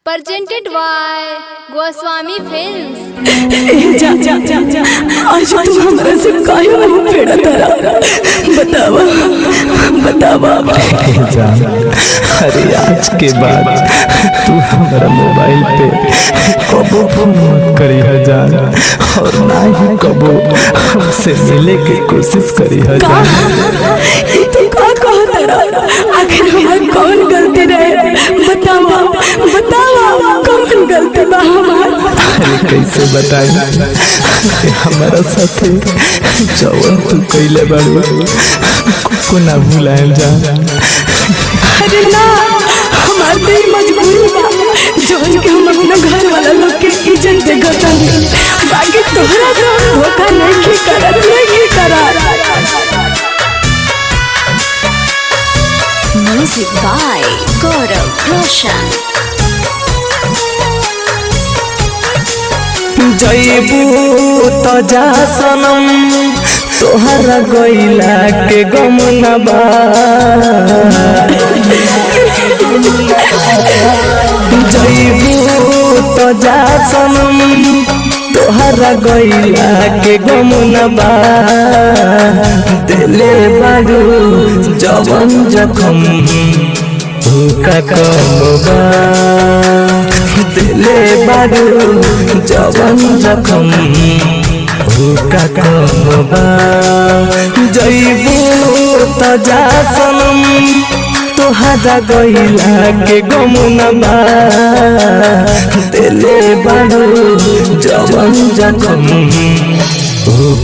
presented by Goswami films. जा जा जा जा आज तू हमरा से काहे मुंह फेड़ा तारा बतावा बतावा। जान अरे आज के बाद तू हमारा मोबाइल पे कबो फोन मत करी है जान, और ना ही कबो हमसे मिले की कोशिश करी है जान। तू का कह तारा आखिर हमार कौन गलती रहे बतावा बतावा कौन गलती बा हमार। अरे कैसे बताई कि हमारा साथे जवन तू कैले बाड़ू को ना भुलाएम जान। अरे ना हमार तो मजबूरी बा जोन के हम अपना घर वाला लोग के इज्जत देखत हनी, बाकी तोहरा से धोखा नहीं करत। म्यूजिक बाय गौरव रोशन। जईबू तो जा सनम तोहरा गइला के गम न बा। जईबू तो जा सनम तोहरा गइला के गम न बा। दिले बारू जवन जखम का कमबा। दिले बारू जवन जखम का कमबा। जईबू तो जा सनम तोहरा गइला के गम न बा। दिले बारू जवन जखम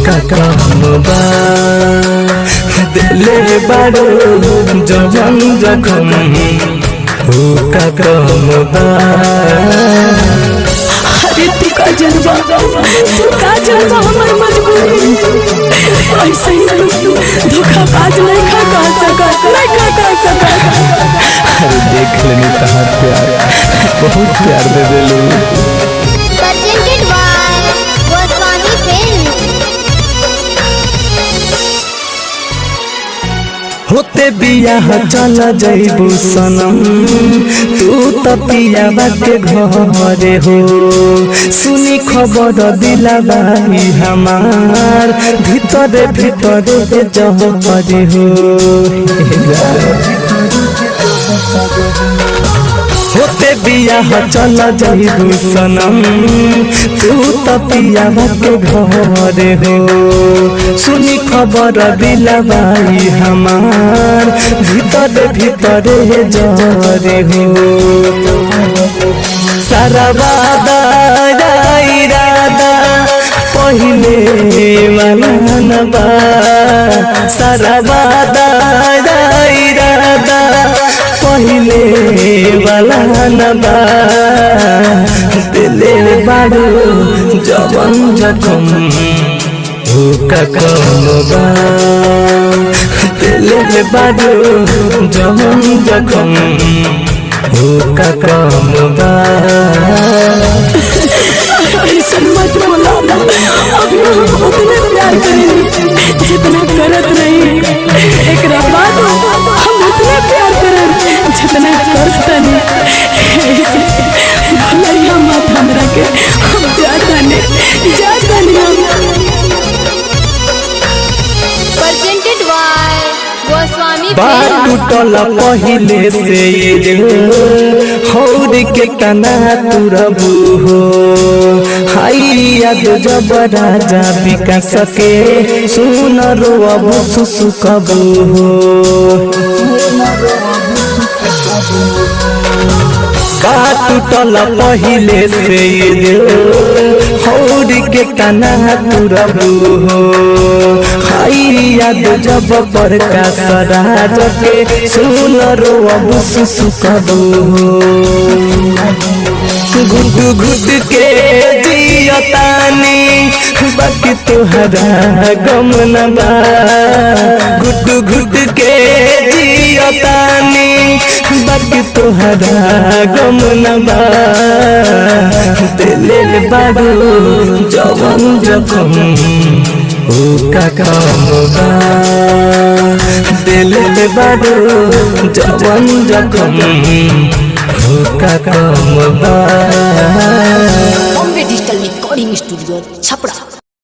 का कमबा। दिले बारू जवन जखम का कमबा। अरे तू का जनवा हमार मजबूरी ऐसे ही तू धोखाबाज नहीं खा सकत। अरे देख लेनी तहार प्यार बहुत प्यार दे देलू। presented by Goswami films. होते बियाह चल जईबू सनम तू तो पियाबा के घरे हो। सुनी खबर दिलाबा हमार भीतर भीतर जहरे हो। होते बियाह चल जईबू सनम तू तो पियाबा के घरे हो। सुनी खबर दिलाबा हमार भीतर भीतर जरे हो। सारा वादा इरादा पहिले वाला न बा। सारा वादा इरादा पहिले वाला न बा। दिले बारू जवन जखम का कमबा। दिले बारू जवन जखम का कमबा। ऐसा मत बोला अभी हम उतने प्यार करेंगे जितना करत नहीं। एक बाद हम उतने प्यार करेंगे जितना करता नहीं। भलैया मत हमरा के हम जाता नहीं presented by गोस्वामी बात फिल्म्स। टूटल पहिले से ये हौर के तना तुरबू हो। हाई याद जब राजा विकास के सुन रो अब सुसुकबू हो। बात टूटल पहिले से ये हौर के तना तुरबू हो। हाई याद जब पर का सराज के सुन रो अब सुसुकबू हो। घुट घुट के जियतानी बाकी तुहरा गम न बा। घुट घुट के जियतानी बाकी तुहरा गम न बा। दिले बारू जवन जखम का कमबा। दिले बारू जवन जखम का कम बा। Bombay digital recording studio Chhapra.